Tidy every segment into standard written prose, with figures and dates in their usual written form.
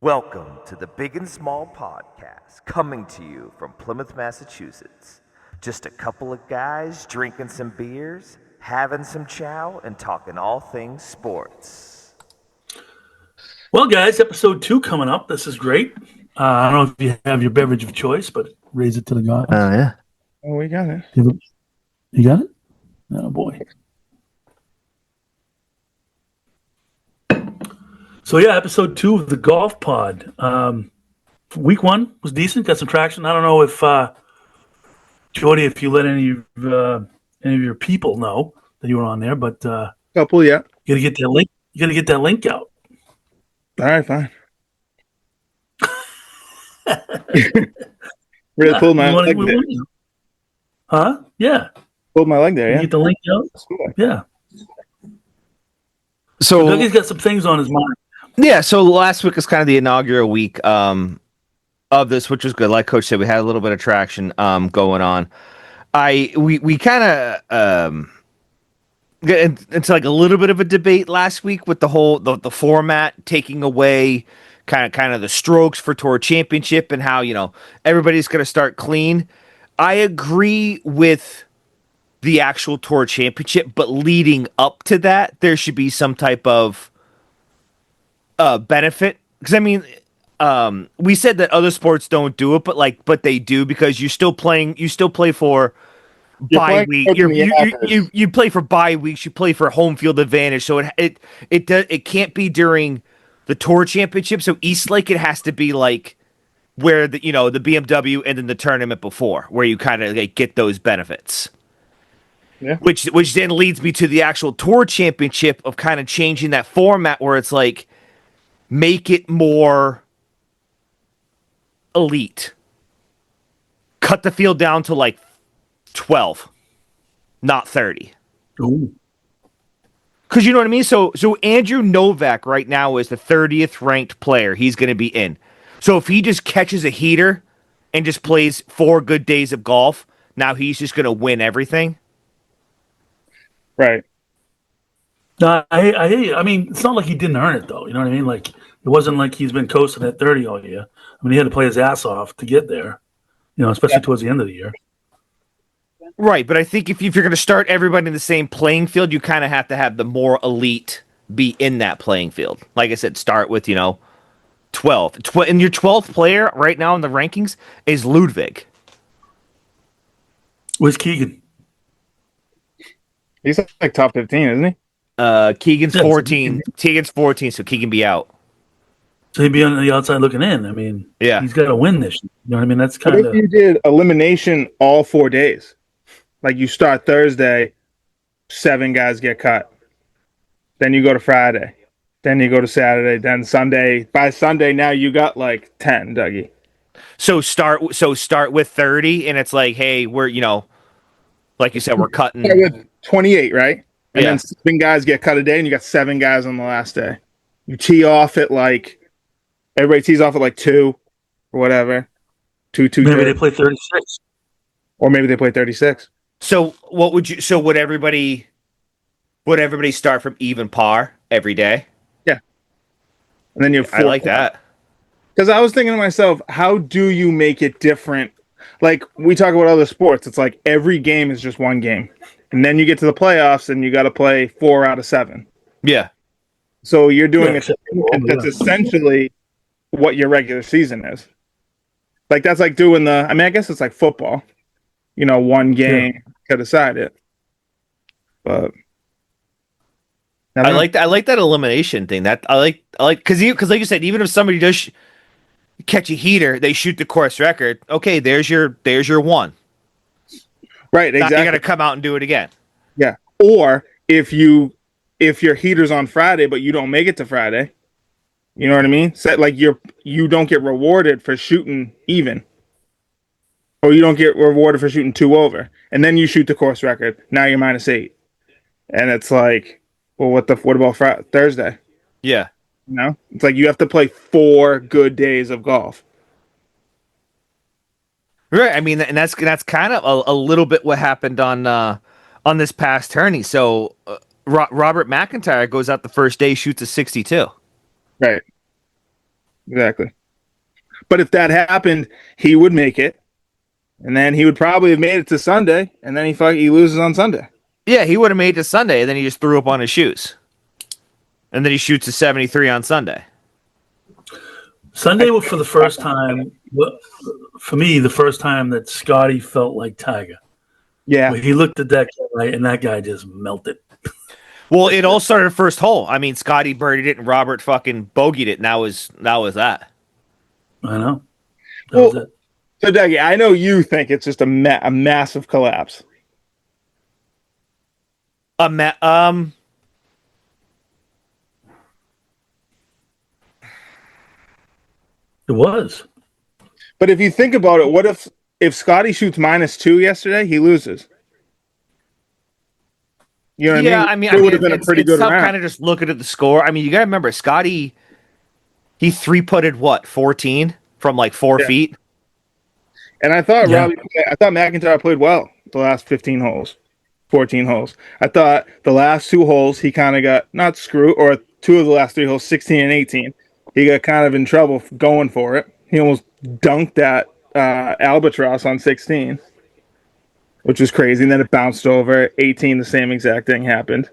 Welcome to the Big and Small Podcast, coming to you from Plymouth, Massachusetts. Just a couple of guys drinking some beers, having some chow, and talking all things sports. Well, guys, episode 2 coming up. This is great. I don't know if you have your beverage of choice, but raise it to the gods. Yeah. Oh, we got it. You got it? Oh, boy. So, yeah, episode 2 of the Golf Pod. Week 1 was decent, got some traction. I don't know if, Jody, if you let any of your people know that you were on there, but Couple, yeah. you got to get that link. You got to get that link out. All right, fine. Really pulled my leg there. Huh? Yeah. Pulled my leg there, You yeah. get the link out? Yeah. So, Dougie's got some things on his mind. yeah, so last week was kind of the inaugural week of this, which was good. Like Coach said, we had a little bit of traction going on. We kind of it's like a little bit of a debate last week with the whole the format taking away kind of the strokes for Tour Championship and how everybody's going to start clean. I agree with the actual Tour Championship, but leading up to that, there should be some type of benefit, because I mean, we said that other sports don't do it, but they do, because you still play for bye week. You play for bye weeks. You play for home field advantage. So it can't be during the Tour Championship. So Eastlake, it has to be like where the BMW and then the tournament before, where you kind of like get those benefits. Yeah. Which then leads me to the actual Tour Championship of kind of changing that format where it's like, make it more elite. Cut the field down to like 12, not 30. Ooh. Because you know what I mean? So Andrew Novak right now is the 30th ranked player. He's going to be in. So if he just catches a heater and just plays 4 good days of golf, now he's just going to win everything. Right. No, I hear you. I mean, it's not like he didn't earn it, though. You know what I mean? Like, it wasn't like he's been coasting at 30 all year. I mean, he had to play his ass off to get there, especially towards the end of the year. Right, but I think if you're going to start everybody in the same playing field, you kind of have to have the more elite be in that playing field. Like I said, start with, 12. And your 12th player right now in the rankings is Ludwig. Where's Keegan? He's like top 15, isn't he? Keegan's 14. Keegan's 14, so Keegan be out. So he'd be on the outside looking in. I mean, yeah, he's got to win this. You know what I mean? That's kind of. You did elimination all 4 days. Like you start Thursday, 7 guys get cut. Then you go to Friday. Then you go to Saturday. Then Sunday. By Sunday, now you got like 10, Dougie. So start with 30, and it's like, hey, we're like you said, we're cutting with 28, right? And yeah. then 7 guys get cut a day, and you got 7 guys on the last day. You tee off at everybody tees off at like 2 or whatever. 2, maybe they play 36. Or maybe they play 36. So would everybody start from even par every day? Yeah. And then you have 4 I like that. Because I was thinking to myself, how do you make it different? Like we talk about other sports, it's like every game is just one game. And then you get to the playoffs and you got to play 4 out of 7. Yeah. So you're doing it. That's essentially what your regular season is. Like that's like doing I guess it's like football. One game could decide it. But I like that elimination thing. That I like because like you said, even if somebody does catch a heater, they shoot the course record. Okay, there's your one. Right, exactly. Now you got to come out and do it again. Yeah. Or if your heater's on Friday but you don't make it to Friday, you know what I mean? So like you don't get rewarded for shooting even. Or you don't get rewarded for shooting 2 over. And then you shoot the course record. Now you're -8. And it's like, well, what about Thursday? Yeah. It's like you have to play 4 good days of golf. Right. I mean, and that's kind of a little bit what happened on this past tourney. So Robert McIntyre goes out the first day, shoots a 62. Right. Exactly. But if that happened, he would make it, and then he would probably have made it to Sunday, and then he loses on Sunday. Yeah, he would have made it to Sunday, and then he just threw up on his shoes. And then he shoots a 73 on Sunday. Sunday was for the first time, for me, the first time that Scottie felt like Tiger. Yeah. Where he looked at that guy, and that guy just melted. Well, it all started first hole. I mean, Scottie birdied it, and Robert fucking bogeyed it, and that was that. I know. That was it. So, Dougie, I know you think it's just a massive collapse. It was. But if you think about it, what if Scottie shoots -2 yesterday, he loses? You know what I mean? It would have been a pretty good round. Kind of just looking at the score. I mean, you got to remember, Scottie, he 3-putted what, 14 from like 4 feet? And I thought McIntyre played well the last 15 holes, 14 holes. I thought the last 2 holes he kind of got not screwed, or 2 of the last 3 holes, 16 and 18. He got kind of in trouble going for it. He almost dunked that Albatross on 16, which was crazy. And then it bounced over. 18, the same exact thing happened.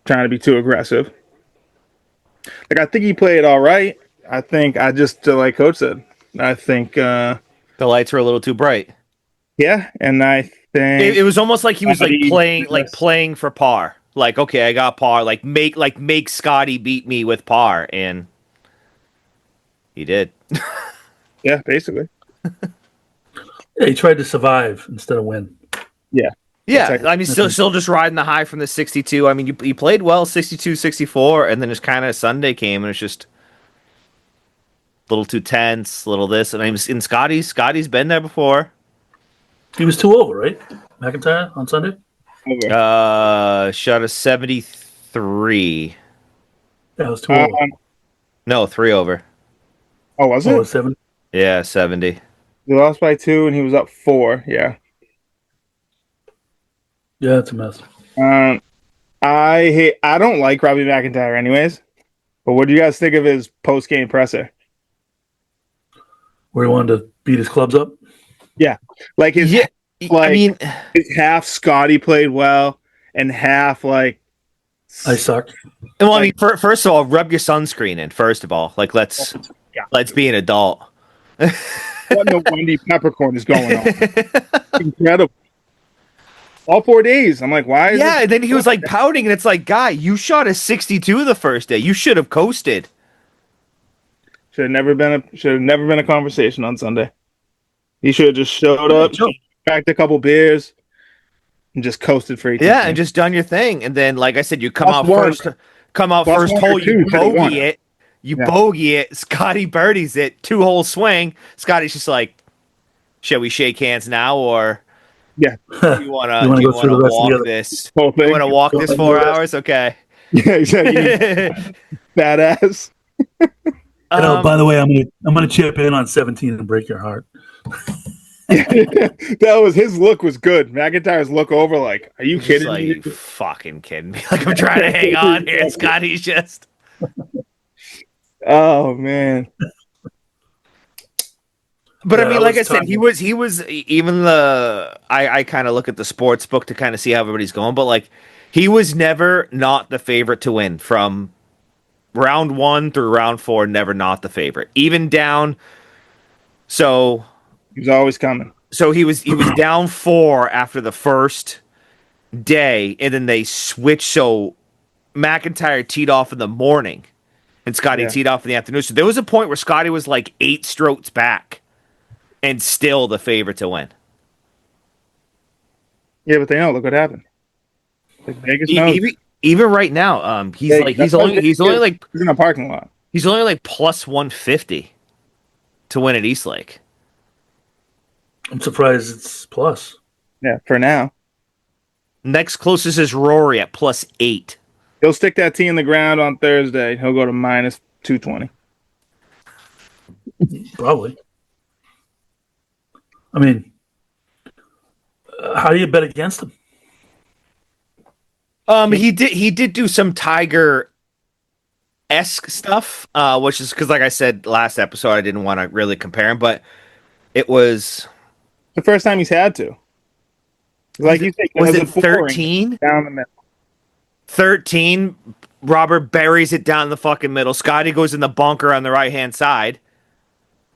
Trying to be too aggressive. Like, I think he played all right. I think like Coach said, I think the lights were a little too bright. Yeah, and I think it was almost like he was playing for par. Like, okay, I got par. Like make Scottie beat me with par, and he did. Yeah, basically. Yeah, he tried to survive instead of win. Yeah. Yeah, exactly. I mean, still just riding the high from the 62. I mean, you played well 62, 64, and then just kind of Sunday came, and it's just a little too tense, little this. And I mean, in Scottie's been there before. He was 2 over, right? McIntyre on Sunday? Shot a 73. That was 2 over. No, 3 over. Oh, was it? Oh, 7? Yeah, 70. He lost by 2, and he was up 4. Yeah. Yeah, it's a mess. I don't like Robbie McIntyre anyways. But what do you guys think of his post-game presser? Where he wanted to beat his clubs up? Yeah. Like his his half Scottie played well and half like I suck. Well, I mean, first of all, rub your sunscreen in. First of all, like let's be an adult. What no Wendy peppercorn is going on? Incredible. All 4 days. I'm like, why? And then he was like pouting, and it's like, guy, you shot a 62 the first day. You should have coasted. Should have never been a conversation on Sunday. He should have just showed up, cracked a couple beers, and just coasted for 18. Yeah, and just done your thing. And then, like I said, you come out first hole, you bogey it. Bogey it. Scottie birdies it. 2-hole swing. Scottie's just like, shall we shake hands now, or you want to walk this? You want to walk this 4 hours? Okay. Yeah, exactly. Badass. By the way, I'm gonna chip in on 17 and break your heart. That was his look was good. McIntyre's look over like, are you kidding me? You fucking kidding me? Like, I'm trying to hang on here. Scottie's just. Oh man. But I mean, like I said, he was even I kind of look at the sports book to kind of see how everybody's going, but like he was never not the favorite to win from round 1 through round 4, never not the favorite. Even down. So he's always coming. So he was down 4 after the first day, and then they switched. So McIntyre teed off in the morning, and Scottie teed off in the afternoon. So there was a point where Scottie was like 8 strokes back, and still the favorite to win. Yeah, but they know. Look what happened. Like Vegas knows. Even right now, he's only in a parking lot. He's only like plus 150 to win at Eastlake. I'm surprised it's plus. Yeah, for now. Next closest is Rory at plus 8. He'll stick that tee in the ground on Thursday. He'll go to minus 220. Probably. I mean, how do you bet against him? He did do some Tiger esque stuff, which is because, like I said last episode, I didn't want to really compare him, but it was The first time he's had to. Like you said, was has it a boring 13? down the middle. 13. Robert buries it down the fucking middle. Scottie goes in the bunker on the right hand side.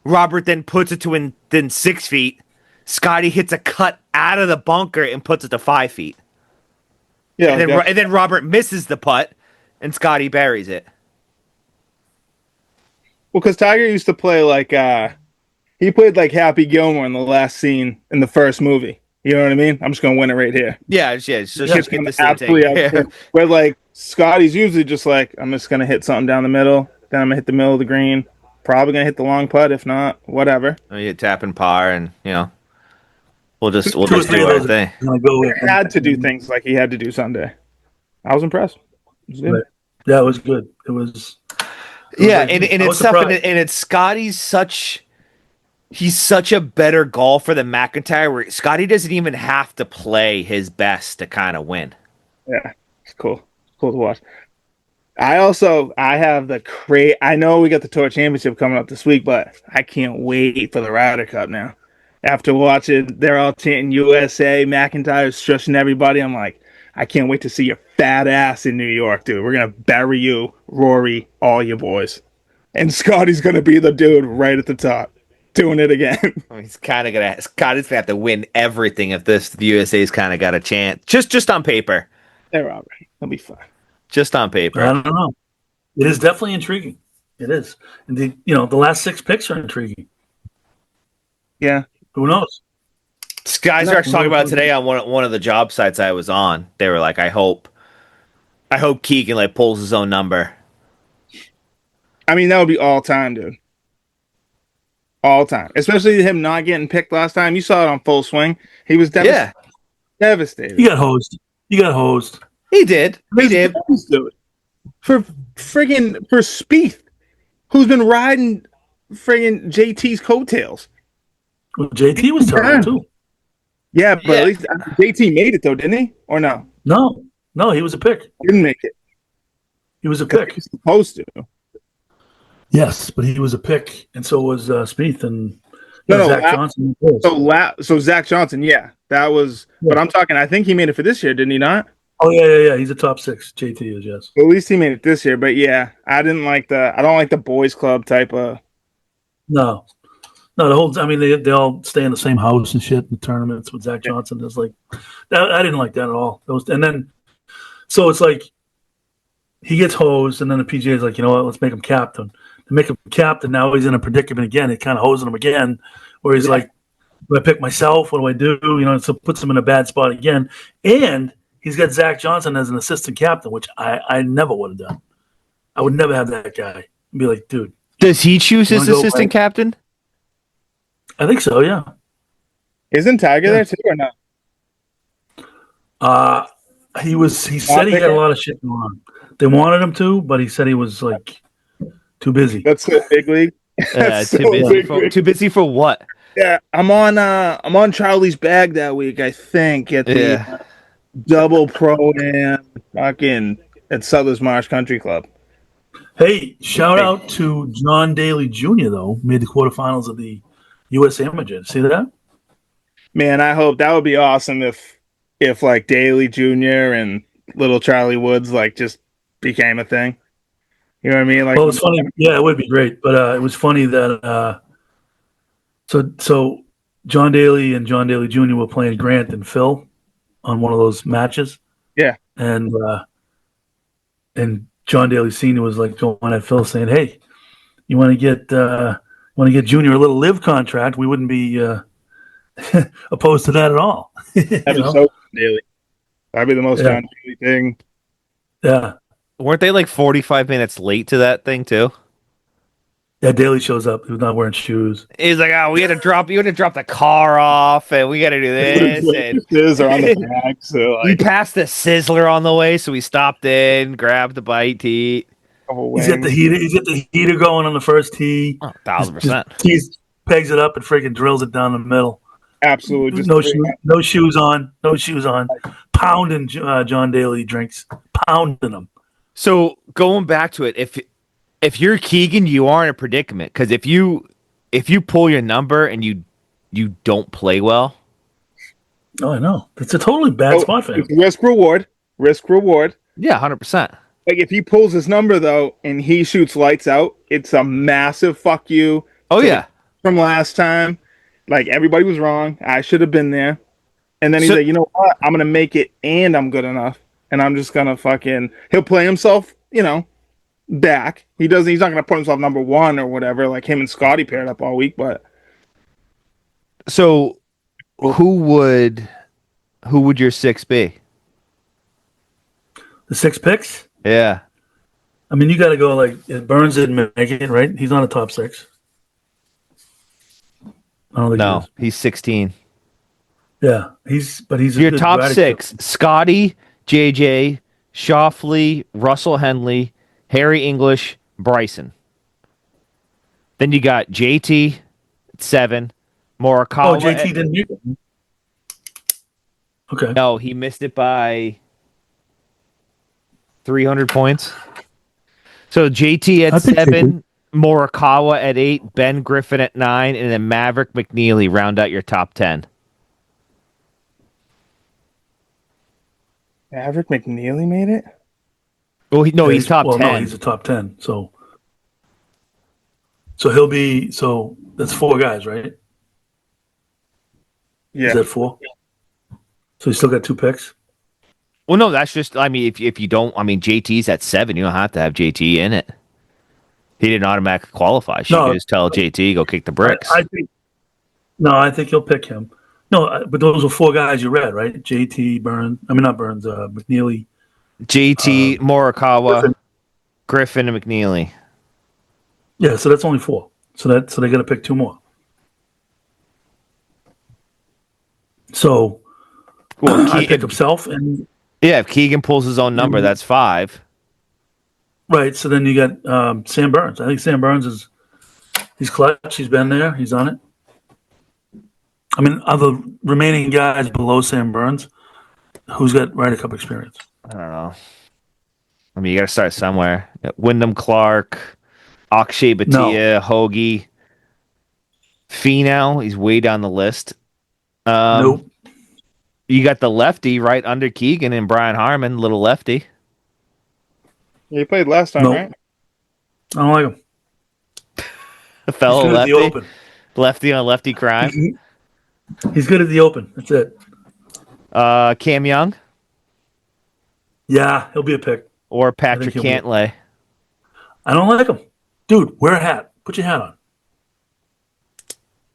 Robert then puts it to within 6 feet. Scottie hits a cut out of the bunker and puts it to 5 feet. Yeah, And then Robert misses the putt, and Scottie buries it. well, because Tiger used to play like he played like Happy Gilmore in the last scene in the first movie. You know what I mean? I'm just gonna win it right here. Yeah, just Hits get him this thing absolutely taken. out. Where like Scotty's usually just like, I'm just gonna hit something down the middle, then I'm gonna hit the middle of the green. Probably gonna hit the long putt, if not, whatever. You hit tap and par, and we'll just Two or do three of our those thing. are gonna go in. Had to do things like he had to do Sunday. I was impressed. It was good. Right. Yeah, it was good. It was. Yeah, like- and I was it's tough, surprised. and it's he's such a better golfer than McIntyre. Where Scottie doesn't even have to play his best to kind of win. Yeah, it's cool. It's cool to watch. I have I know we got the Tour Championship coming up this week, but I can't wait for the Ryder Cup now. After watching, they're all chanting USA, McIntyre's shushing everybody. I'm like, I can't wait to see your fat ass in New York, dude. We're gonna bury you, Rory, all you boys, and Scotty's gonna be the dude right at the top, doing it again. I mean, Scottie's gonna have to win everything if the USA's kind of got a chance. Just on paper. They're all right. They'll be fine. Just on paper. I don't know. It is definitely intriguing. It is, and the last 6 picks are intriguing. Yeah. Who knows? Guys are actually talking about it today on one of the job sites I was on. They were like, I hope Keegan like pulls his own number. I mean, that would be all time, dude. All time. Especially him not getting picked last time. You saw it on Full Swing. He was Yeah, devastated. You got hosed. he did. He did. Dude. For Spieth, who's been riding friggin' JT's coattails. Well, JT was terrible too. Yeah, but Yeah. at least JT made it though, didn't he? Or no? No, he was a pick. Didn't make it. He was a pick. He's supposed to. Yes, but he was a pick, and so was Spieth and No, Zach no, Johnson. So Zach Johnson, yeah, that was. Yeah. But I'm talking. I think he made it for this year, didn't he not? Oh yeah. He's a top 6. JT is, yes. At least he made it this year. But yeah, I don't like the boys club type of. No, the whole. I mean, they all stay in the same house and shit in the tournaments with Zach Johnson. It's like that. I didn't like that at all. And then, so it's like he gets hosed, and then the PGA is like, you know what? Let's make him captain. To make him captain, now he's in a predicament again. It kind of hosing him again, where he's like, do I pick myself? What do I do? So it puts him in a bad spot again. And he's got Zach Johnson as an assistant captain, which I never would have done. I would never have that guy. Be like, dude. Does he choose his Wanna go assistant play? captain? I think so, yeah. Isn't Tiger there too or not? He said he had a lot of shit going on. They wanted him to, but he said he was like too busy. That's so big league. That's so big league. Too busy for what? Yeah, I'm on Charlie's bag that week. I think at the double pro am fucking at Sutler's Marsh Country Club. Hey, shout out to John Daly Jr. though, made the quarterfinals of the U.S. Amateur. See that? Man, I hope that would be awesome if like Daly Jr. and little Charlie Woods like just became a thing. You know what I mean? Like, Well, it's funny. Yeah, it would be great. But it was funny that so John Daly and John Daly Jr. were playing Grant and Phil on one of those matches. Yeah. And John Daly Sr. was like going at Phil saying, "Hey, you want to get Junior a little live contract? We wouldn't be opposed to that at all." that'd be so Daly. That'd be the most John Daly thing. Yeah. Weren't they like 45 minutes late to that thing too? Yeah, Daly shows up. He was not wearing shoes. He's like, oh, you had to drop the car off, and we got to do this. And Scissors are on the back, so we like passed the Sizzler on the way, so we stopped in, grabbed the bite to eat. He's got the heater going on the first tee. Oh, 1,000%. He pegs it up and freaking drills it down the middle. Absolutely, just No shoes on. Pounding John Daly drinks. Pounding them. So going back to it, if you're Keegan, you are in a predicament because if you pull your number and you don't play well, Oh, I know. It's a totally bad spot for him. It's risk reward. Risk reward. yeah, 100%. Like if he pulls his number though and he shoots lights out, it's a massive fuck you Oh to yeah. from last time. Like everybody was wrong. I should have been there. And then he's So- like, you know what? I'm gonna make it and I'm good enough. And I'm just gonna fucking he'll play himself, back. He's not gonna put himself number one or whatever, like him and Scottie paired up all week, but So who would your six be? The 6 picks. Yeah. I mean, you got to go like Burns didn't make it, right? He's not a top 6. I don't think No, he is. he's 16. Yeah, he's a Your good top Ryder 6: Cup. Scottie, JJ, Shoffley, Russell Henley, Harry English, Bryson. Then you got JT at 7, Morikawa. Oh, JT didn't make it. Okay. No, he missed it by 300 points. So JT I at think 7, Morikawa at 8, Ben Griffin at 9, and then Maverick McNeely round out your top 10. Maverick McNeely made it? Well, he's top 10. No, he's a top 10. So he'll be. So that's 4 guys, right? Yeah. Is that 4? So you still got 2 picks. Well, no, that's just. I mean, if you don't, I mean, JT's at 7. You don't have to have JT in it. He didn't automatically qualify. She No. just tell JT go kick the bricks. I think he'll pick him. No, but those were 4 guys you read, right? JT, Burns. I mean, not Burns. McNeely. JT, Morikawa, Griffin, and McNeely. Yeah, so that's only 4. So they got to pick 2 more. So Well, I pick himself, and yeah, if Keegan pulls his own number, that's 5. right. So then you got Sam Burns. I think Sam Burns he's clutch. He's been there. He's on it. I mean, of the remaining guys below Sam Burns, who's got Ryder Cup experience? I don't know. I mean, you got to start somewhere. Wyndham Clark, Akshay Bhatia, Hoagie, Finau. He's way down the list. Nope. You got the lefty right under Keegan and Brian Harmon, little lefty. Yeah, he played last time, Nope. right? I don't like him. A fellow He's good at lefty. the Open. Lefty on lefty crime. He's good at the Open. That's it. Cam Young Yeah, he'll be a pick. or Patrick he'll be- Cantlay. I don't like him. Dude, wear a hat. Put your hat on.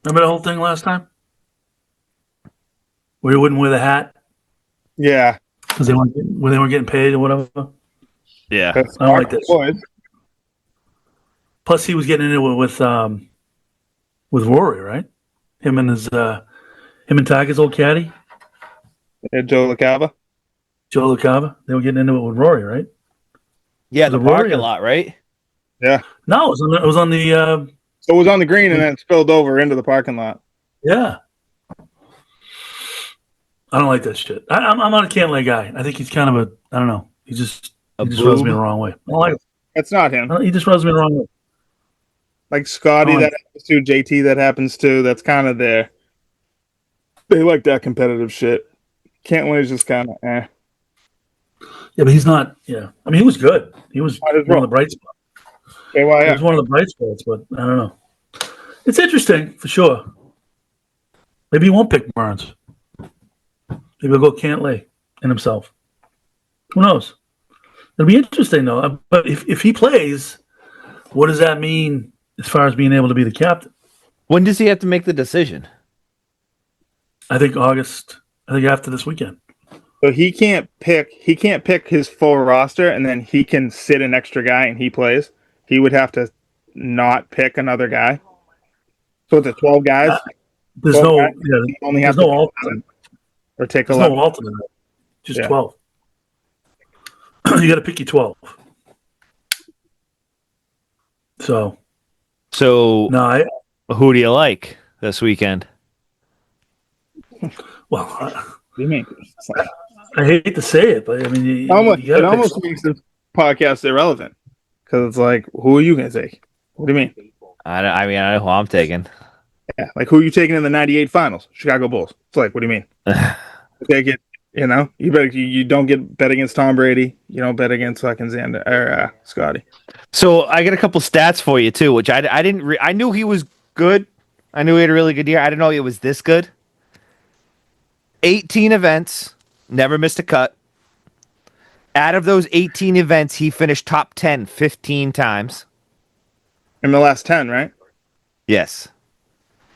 Remember the whole thing last time? Where you wouldn't wear the hat Yeah. because they weren't getting paid or whatever. Yeah. That's I don't like this. boys. Plus, he was getting into it with Rory, right? Him and Tiger's old caddy, Yeah, Joe LaCava. Joe LaCava. They were getting into it with Rory, right? Yeah, the The Warrior. parking lot, right? Yeah. No, it was on the So it was on the green and then it spilled over into the parking lot. yeah. I don't like that shit. I'm not a Cantlay guy. I think he's kind of I don't know. He just rubs me the wrong way. I don't like him. That's not him. He just rubs me the wrong way. Like Scottie, Oh. that happens to. JT, that happens to. That's kind of there. They like that competitive shit. Cantlay is just kind of eh. Yeah, but he's not. Yeah, I mean, he was good. He was Might as one of well. the bright spots. He KYF. was one of the bright spots, but I don't know. It's interesting for sure. Maybe he won't pick Burns. Maybe he'll go Cantlay and himself. Who knows? It'll be interesting though. But if he plays, what does that mean as far as being able to be the captain? When does he have to make the decision? I think August. I think after this weekend. So he can't pick. He can't pick his full roster, and then he can sit an extra guy and he plays. He would have to not pick another guy. So it's a 12 guys. There's 12 no. guys. Yeah, You only there's have to no pick alternate. or take There's 11. no alternate. Just Yeah. 12. You got to pick your 12. So So no, who do you like this weekend? well, What do you mean? I hate to say it, but I mean, you It gotta pick almost makes this podcast irrelevant. because it's like, who are you gonna take? What do you mean? I mean, I know who I'm taking. Yeah, like who are you taking in the '98 finals? Chicago Bulls. It's like, what do you mean? Take it. You better you don't get bet against Tom Brady. You don't bet against fucking Xander or Scottie. So I got a couple stats for you too, which I didn't. I knew he was good. I knew he had a really good year. I didn't know it was this good. 18 events, never missed a cut. Out of those 18 events, he finished top 10 15 times. In the last 10, right? Yes.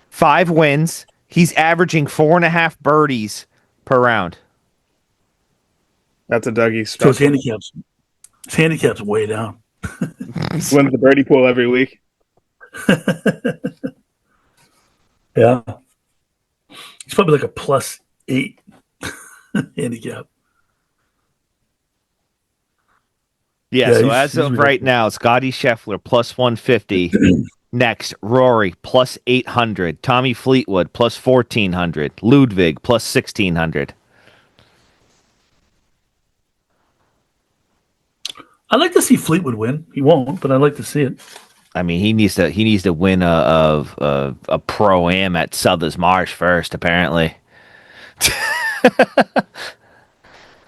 5 wins. He's averaging 4.5 birdies per round. That's a Dougie So special. his handicap's way down. Wins the birdie pool every week. Yeah. He's probably like a +8 handicap. Yeah, Yeah, so he's as of ridiculous. right now, Scottie Scheffler plus 150. Next, Rory plus 800. Tommy Fleetwood plus 1400. Ludwig plus 1600. I'd like to see Fleetwood win. He won't, but I'd like to see it. I mean, he needs to win a pro am at Southers Marsh first, apparently.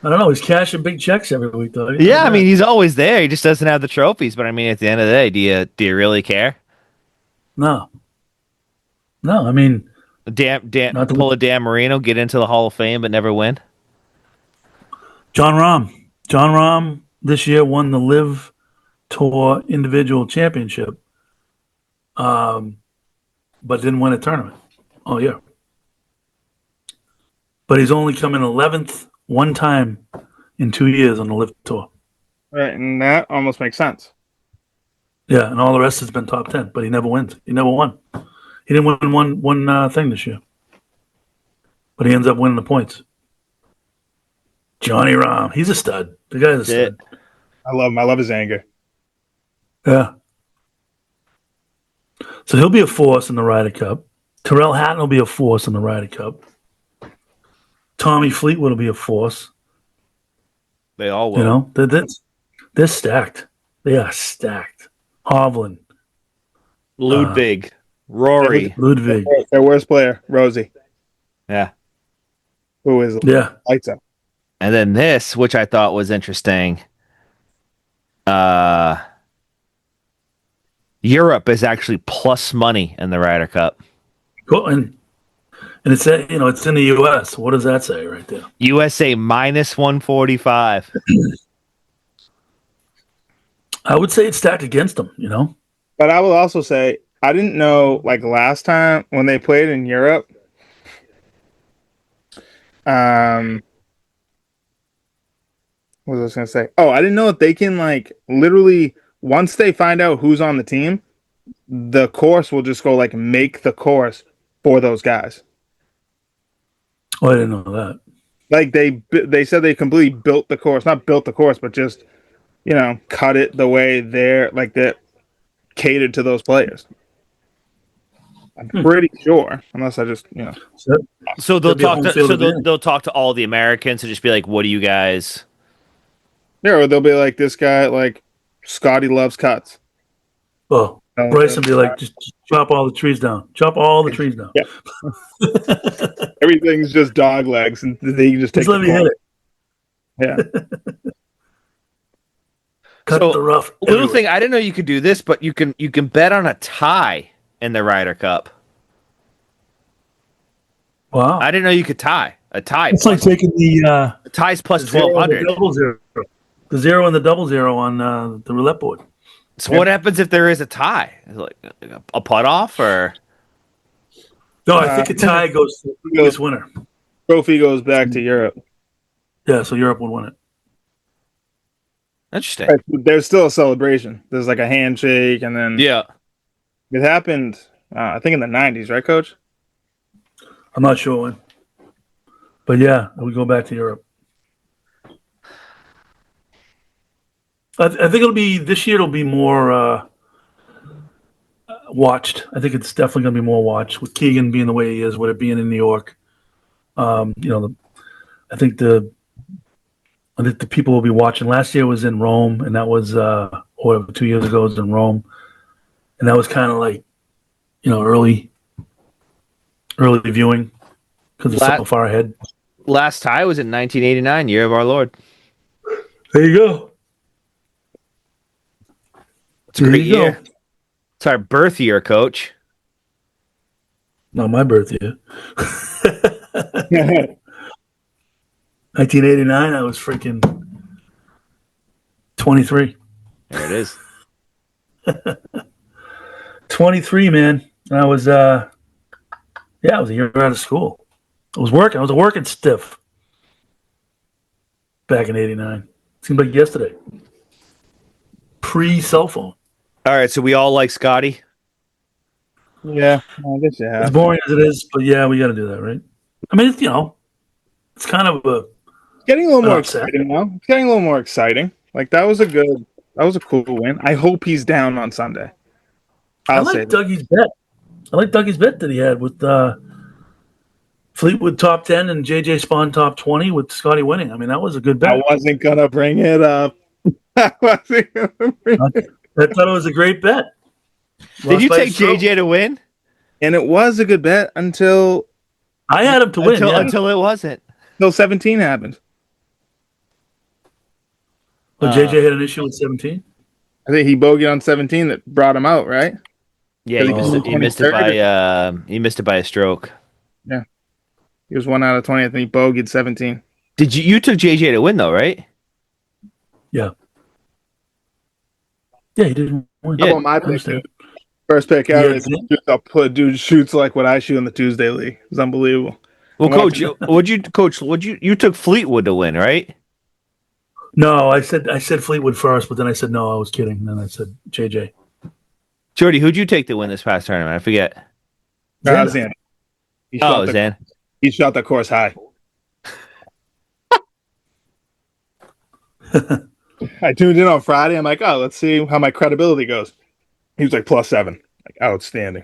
I don't know. He's cashing big checks every week, though. Yeah, I mean, he's always there. He just doesn't have the trophies. But I mean, at the end of the day, do you really care? No. I mean, Not to- Pull a Dan Marino, get into the Hall of Fame, but never win. John Rahm. John Rahm this year won the Live Tour individual championship, but didn't win a tournament all year. But he's only come in 11th one time in 2 years on the Live Tour. Right, and that almost makes sense. Yeah, and all the rest has been top 10, but he never wins. He never won. He didn't win one thing this year, but he ends up winning the points. Johnny Rahm, he's a stud. The guy's a stud. I love him. I love his anger. Yeah. So he'll be a force in the Ryder Cup. Terrell Hatton will be a force in the Ryder Cup. Tommy Fleetwood will be a force. They all will. You know, they're stacked. They are stacked. Hovland, Ludwig, Rory. Ludwig. Their worst player, Rosie, Yeah. who is Yeah. lights out. And then this, which I thought was interesting. Europe is actually plus money in the Ryder Cup. Cool. And it's it's in the U.S. What does that say right there? USA minus 145. I would say it's stacked against them. You know. But I will also say, I didn't know, like last time when they played in Europe, what was I going to say? Oh, I didn't know that they can, like, literally, once they find out who's on the team, the course will just go, like, make the course for those guys. Oh, I didn't know that. Like, they said they completely built the course. Not built the course, but just, cut it the way that catered to those players. I'm pretty sure, unless I just, So they'll There'll be a talk home to field advantage. they'll talk to all the Americans and just be like, "What do you guys?" Yeah, or they'll be like, this guy, like, Scottie loves cuts. Oh, Bryce would be like, just chop all the trees down. Chop all the trees down. Yeah. Everything's just dog legs, and they just take Just let me hit it. Yeah. Cut the rough. Little everywhere. thing, I didn't know you could do this, but you can bet on a tie in the Ryder Cup. Wow. I didn't know you could tie. A tie. It's like taking the tie's plus zero and 1200. the double zero. The 0 and the double 0 on the roulette board. So what happens if there is a tie? Is it like a putt off or? No, I think a tie goes to the previous winner. Trophy goes back to Europe. Yeah, so Europe would win it. Interesting. There's still a celebration. There's like a handshake, and then Yeah. it happened. I think in the '90s, right, Coach? I'm not sure when. But yeah, we go back to Europe. I think it'll be this year. It'll be more watched. I think it's definitely going to be more watched with Keegan being the way he is, with it being in New York. I think the people will be watching. Last year was in Rome, and that was or whatever, 2 years ago. It was in Rome, and that was kind of like, early viewing because it's so far ahead. Last tie was in 1989, year of our Lord. There you go. It's a great year. It's our birth year, Coach. Not my birth year. 1989, I was freaking 23. There it is. 23, man. And I was, I was a year out of school. I was a working stiff back in 89. Seemed like yesterday. Pre-cell phone. All right, so we all like Scottie. Yeah, I guess you have. As boring as it is, but yeah, we got to do that, right? I mean, it's kind of a Getting a little more exciting now. It's getting a little more exciting. Like that was a cool win. I hope he's down on Sunday. I like Dougie's bet. I like Dougie's bet that he had with Fleetwood top 10 and JJ Spawn top 20 with Scottie winning. I mean, that was a good bet. I wasn't gonna bring it up. I thought it was a great bet. Did you take JJ to win? And it was a good bet until I had him to win. Until it wasn't. Until 17 happened. But JJ had an issue with 17? I think he bogeyed on 17 that brought him out, right? Yeah, he missed it by a stroke. Yeah. He was 1 out of 20. I think he bogeyed 17. You took JJ to win though, right? Yeah. Yeah, he didn't win. How about my pick? First pick ever. Dude shoots like what I shoot in the Tuesday league. It's unbelievable. Well, Coach, you took Fleetwood to win, right? No, I said Fleetwood first, but then I said no, I was kidding. And then I said JJ. Jordy, who'd you take to win this past tournament? I forget. Zan. Zan. He shot the course high. I tuned in on Friday. I'm like, let's see how my credibility goes. He was like +7. Like, outstanding.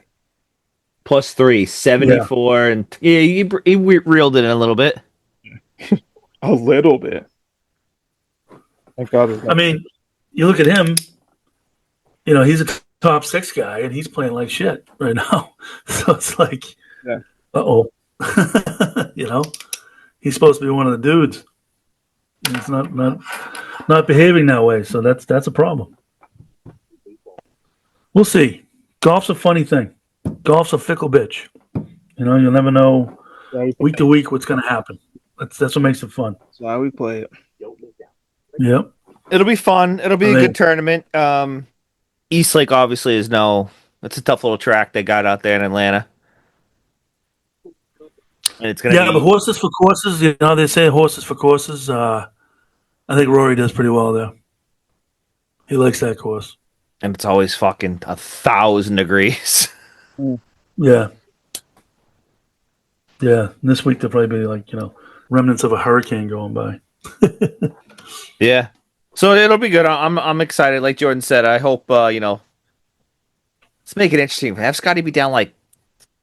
+3, 74. Yeah. And he reeled it in a little bit. A little bit. Thank God. I mean, you look at him, he's a top 6 guy, and he's playing like shit right now. So it's like, uh-oh. He's supposed to be one of the dudes. And he's not behaving that way, so that's a problem. We'll see. Golf's a funny thing. Golf's a fickle bitch. You'll never know week to week what's going to happen. That's what makes it fun. That's why we play it. Yep. It'll be fun. It'll be a good tournament. East Lake obviously is it's a tough little track they got out there in Atlanta. And it's gonna but horses for courses, they say horses for courses. I think Rory does pretty well there. He likes that course. And it's always fucking 1,000 degrees. Yeah. Yeah. And this week there'll probably be like, remnants of a hurricane going by. Yeah. So it'll be good. I'm excited. Like Jordan said, I hope let's make it interesting. Have Scottie be down like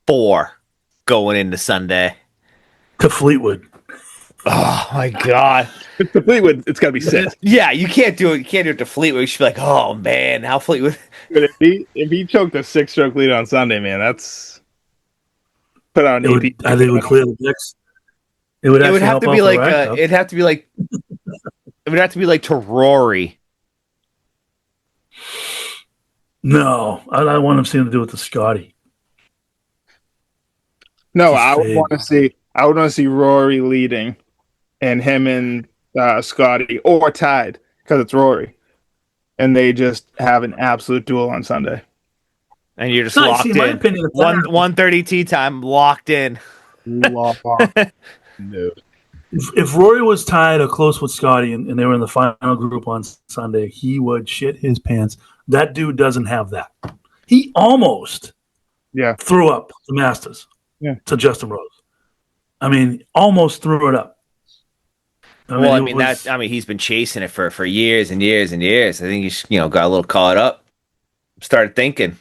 4 going into Sunday. To Fleetwood. Oh my God. To Fleetwood, it's gotta be 6. Yeah, you can't do it. You can't do it to Fleetwood. You should be like, oh man, how Fleetwood. But if he choked a 6-stroke lead on Sunday, man, that's put out an AP. I think it would clear the decks. It would have to be like it'd have to be like it would have to be like to Rory. No, I want him seeing to do it to Scottie. No, I would want to see Rory leading, and him and Scottie or tied because it's Rory, and they just have an absolute duel on Sunday. And you're just locked in. My opinion, 1:30 tee time, locked in. No. If Rory was tied or close with Scottie and they were in the final group on Sunday, he would shit his pants. That dude doesn't have that. He almost threw up the Masters to Justin Rose. I mean, almost threw it up. He's been chasing it for years and years and years. I think he got a little caught up. Started thinking,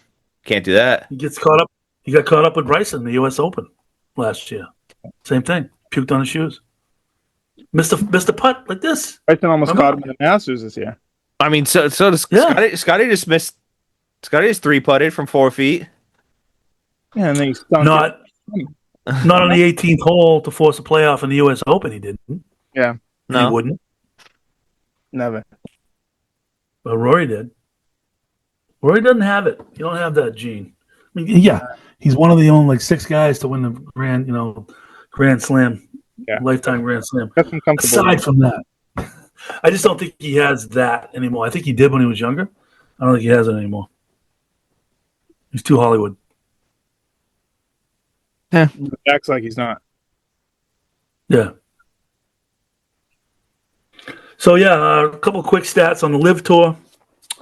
can't do that. He gets caught up. He got caught up with Bryson in the U.S. Open last year. Same thing. Puked on his shoes. Missed a putt like this. Bryson almost caught him in the Masters this year. I mean, so does Yeah. Scottie just missed. Scottie just 3-putted from 4 feet. Yeah, and then he stunk it. Not on the 18th hole to force a playoff in the U.S. Open. He didn't. And he No. wouldn't. Never. But Rory did. Rory doesn't have it. You don't have that gene. I mean, yeah, he's one of the only 6 guys to win the Grand Slam, lifetime Grand Slam. Got some comfortable. Aside from that, I just don't think he has that anymore. I think he did when he was younger. I don't think he has it anymore. He's too Hollywood. He acts like he's not. Yeah. So yeah, a couple of quick stats on the Live Tour.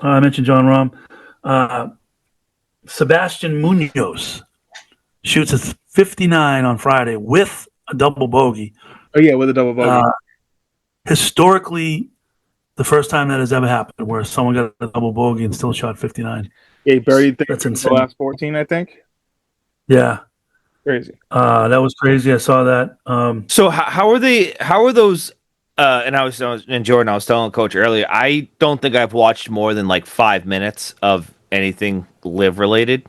I mentioned John Rahm. Sebastian Munoz shoots a 59 on Friday with a double bogey. Oh yeah, with a double bogey. Historically, the first time that has ever happened, where someone got a double bogey and still shot 59. Yeah, he buried That's the insane. last 14, I think. Yeah, Crazy. that was crazy. I saw that. So how are they? How are those? And I was in Jordan. I was telling Coach earlier. I don't think I've watched more than 5 minutes of anything live related.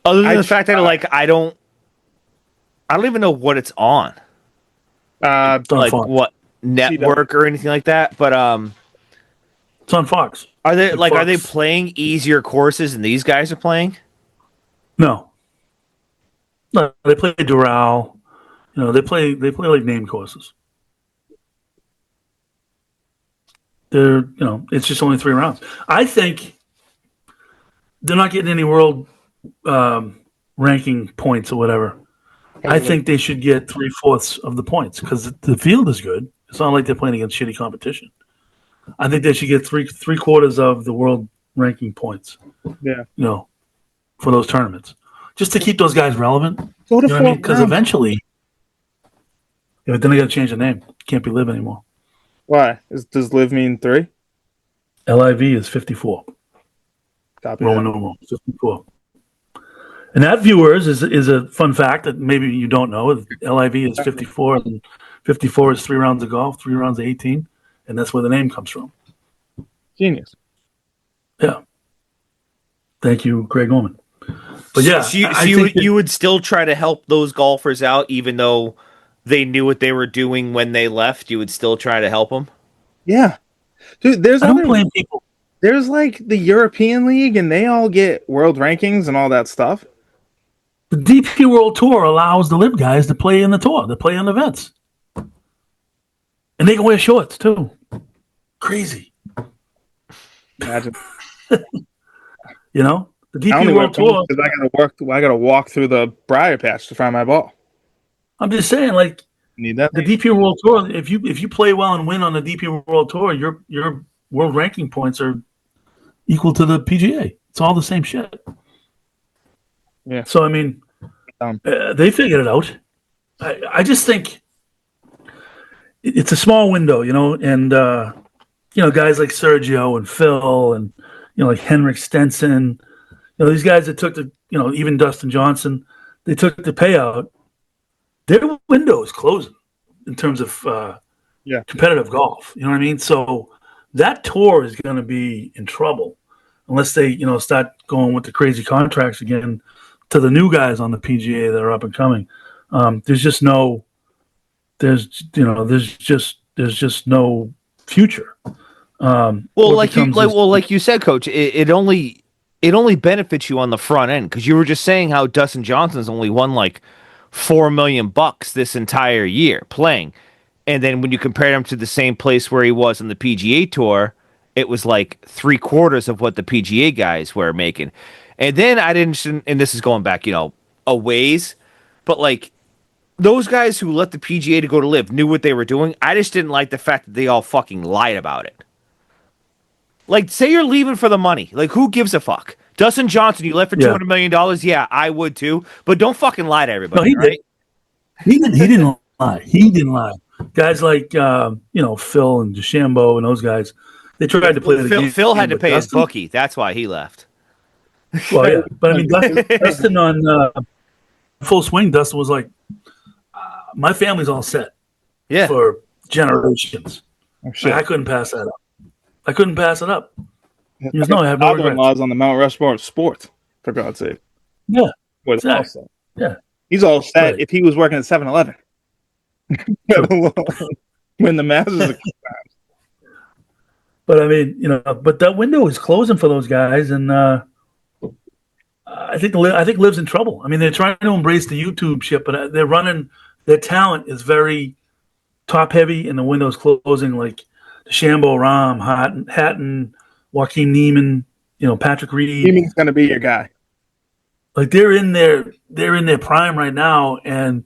Other than the fact that I don't even know what it's on. It's on Fox. What network or anything like that. But It's on Fox. are they Fox. are they playing easier courses than these guys are playing? No, they play Doral. They play like name courses. They're it's just only 3 rounds. I think they're not getting any world ranking points or whatever. I think they should get 3/4 of the points because the field is good. It's not like they're playing against shitty competition. I think they should get three-quarters of the world ranking points. Yeah. For those tournaments, just to keep those guys relevant. Go to 4 Because eventually, then they got to change the name. Can't be Live anymore. Why? Does live mean 3? LIV is 54. Copy Roman that. numeral 54. And that, viewers, is a fun fact that maybe you don't know. LIV is 54, and 54 is 3 rounds of golf, 3 rounds of 18, and that's where the name comes from. Genius. Yeah. Thank you, Greg Norman. But yeah, so you would still try to help those golfers out, even though they knew what they were doing when they left. You would still try to help them. Yeah, dude. I don't blame people. There's the European League, and they all get world rankings and all that stuff. The DP World Tour allows the Live guys to play in the tour, to play on events. And they can wear shorts, too. Crazy. Imagine. The DP World Tour. I gotta walk through the briar patch to find my ball. I'm just saying, Need that. the DP World Tour, if you play well and win on the DP World Tour, your world ranking points are equal to the PGA. It's all the same shit. Yeah. So, I mean, they figured it out. I just think it's a small window, and, guys like Sergio and Phil and, like Henrik Stenson, these guys that took even Dustin Johnson, they took the payout. Their window is closing in terms of competitive golf. You know what I mean? So that tour is going to be in trouble unless they, start going with the crazy contracts again to the new guys on the PGA that are up and coming. There's just no future. Like you said, Coach, it only benefits you on the front end because you were just saying how Dustin Johnson's only won $4 million this entire year playing, and then when you compare him to the same place where he was on the PGA Tour, it was 3/4 of what the PGA guys were making. And then and this is going back, a ways, but those guys who left the PGA to go to Live knew what they were doing. I just didn't like the fact that they all fucking lied about it. Say you're leaving for the money. Who gives a fuck? Dustin Johnson, you left for $200 million. Yeah, I would too. But don't fucking lie to everybody. No, he right? did. He didn't lie. He didn't lie. Guys like Phil and DeChambeau and those guys, they tried to play the game. Phil had to pay his bookie. That's why he left. Well, yeah. But I mean, Dustin on Full Swing, Dustin was like, my family's all set. Yeah. For generations. Oh, shit. I couldn't pass that up. I couldn't pass it up. He goes, no, I have no regrets. Father-in-law's on the Mount Rushmore of sports, for God's sake. Yeah, With exactly. also. Yeah. He's all set Right. if he was working at 7-Eleven. When the Masters. But I mean, but that window is closing for those guys, and I think Liv's in trouble. I mean, they're trying to embrace the YouTube shit, but they're running. Their talent is very top heavy, and the window's closing. Like DeChambeau, Ram, Hatton, Joaquin Neiman, Patrick Reed. Neiman's going to be your guy. Like they're in their prime right now, and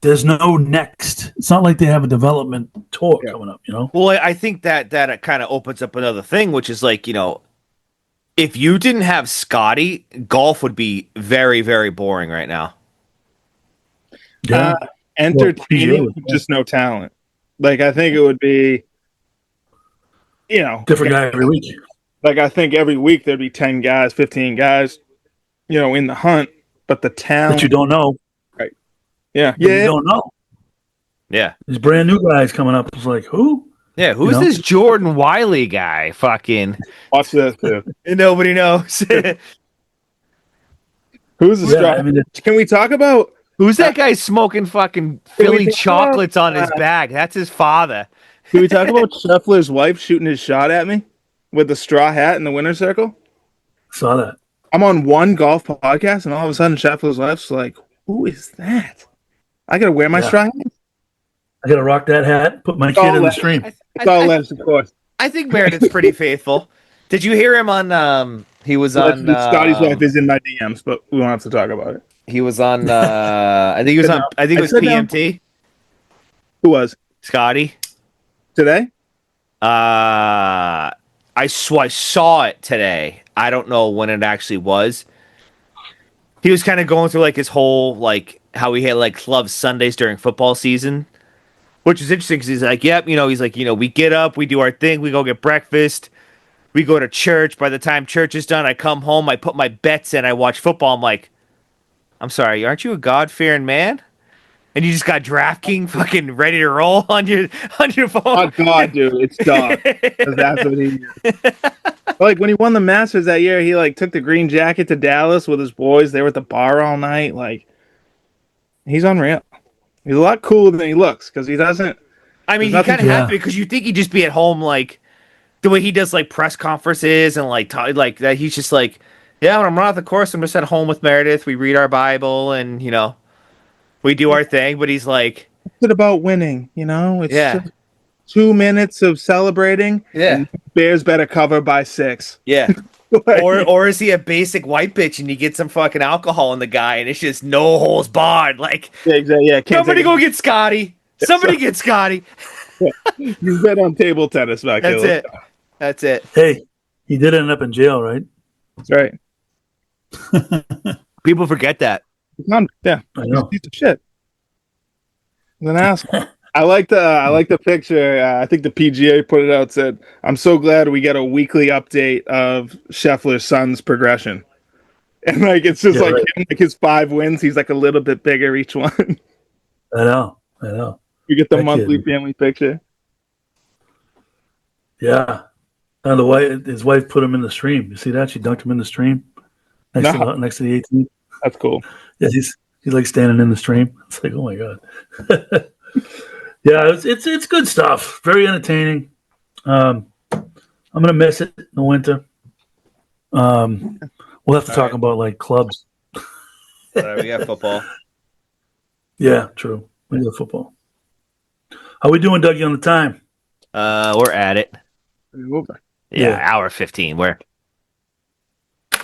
there's no next. It's not like they have a development tour coming up, Well, I think that kind of opens up another thing, which is like, if you didn't have Scottie, golf would be very, very boring right now. Yeah. Entertaining, just no talent. Like, I think it would be, different guy every week. Like, I think every week there'd be 10 guys, 15 guys, in the hunt, but the talent. That you don't know. Right. Yeah. You don't know. Yeah. These brand new guys coming up. It's like, who? Yeah, who's this Jordan Wiley guy? Fucking. Watch this, too. Nobody knows. Who's the straw? I mean, can we talk about. Who's that guy smoking fucking Philly chocolates on his bag? That's his father. Can we talk about Scheffler's wife shooting his shot at me with the straw hat in the winner's circle? Saw that. I'm on one golf podcast, and all of a sudden, Scheffler's wife's like, "Who is that? I gotta wear my straw hat. I gotta rock that hat. Put my kid in the stream." It's all left, of course. I think Meredith's pretty faithful. Did you hear him on? He was on. Scottie's wife is in my DMs, but we won't have to talk about it. He was on. I think he was on. I think it was PMT. Who was Scottie today? I saw it today. I don't know when it actually was. He was kind of going through like his whole like how he had like club Sundays during football season, which is interesting because he's like, yep, he's like, we get up, we do our thing, we go get breakfast, we go to church. By the time church is done, I come home, I put my bets in, I watch football. I'm like, I'm sorry, aren't you a God-fearing man? And you just got DraftKings fucking ready to roll on your phone. Oh God, dude, it's dog. That's what he is. Like when he won the Masters that year, he like took the green jacket to Dallas with his boys. They were at the bar all night. Like he's unreal. He's a lot cooler than he looks because he doesn't. I mean, he kind of has to because you think he'd just be at home like the way he does like press conferences and like that. He's just like, yeah, when I'm off the course, I'm just at home with Meredith. We read our Bible and we do our thing. But he's like, what's it about winning? It's just 2 minutes of celebrating. Yeah, and Bears better cover by 6. Yeah. or is he a basic white bitch and you get some fucking alcohol in the guy and it's just no holes barred? Like, yeah, exactly. Yeah, somebody go get Scottie. Somebody get Scottie. He's bet on table tennis back That's here. it. That's it. Hey, he did end up in jail, right? That's right. People forget that. Yeah, I know. He's a piece of shit. He's an asshole. I like the picture. I think the PGA put it out. Said, "I'm so glad we get a weekly update of Scheffler's son's progression." And like it's just like him, like his 5 wins. He's like a little bit bigger each one. I know. You get the monthly family picture. Yeah. And his wife put him in the stream. You see that? She dunked him in the stream next to the 18th. That's cool. Yeah, he's like standing in the stream. It's like, oh my god. Yeah, it's good stuff. Very entertaining. I'm gonna miss it in the winter. We'll have to talk about like clubs. We got football. Yeah, true. We got football. How we doing, Dougie, on the time? We're at it. Yeah, hour 15. We're all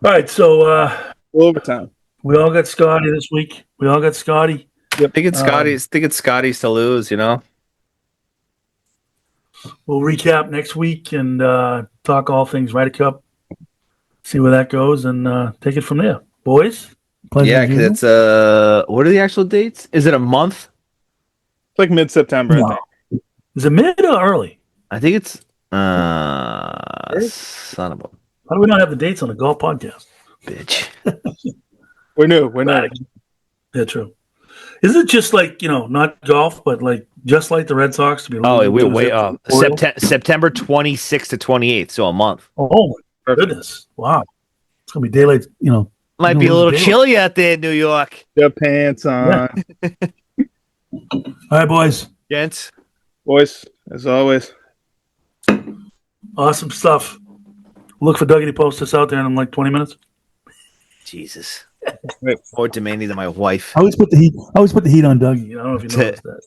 right. So overtime. We all got Scottie this week. Yep. I think it's Scotty's to lose, We'll recap next week and talk all things Ryder Cup. See where that goes and take it from there. Boys? Yeah, because it's what are the actual dates? Is it a month? It's like mid-September, no. I think. Is it mid or early? I think it's son of a... How do we not have the dates on the golf podcast? Bitch. We're new. Yeah, true. Is it just like, not golf, but like just like the Red Sox to be? Oh, we're losing way their off. Orioles? September 26th to 28th, so a month. Oh my goodness! Wow, it's gonna be daylight. Might be a little chilly out there in New York. Your pants on. Yeah. All right, boys. Gents. Boys, as always. Awesome stuff. Look for Dougie to post this out there in like 20 minutes. Jesus. More demanding than my wife. I always put the heat on Dougie. I don't know if you noticed that.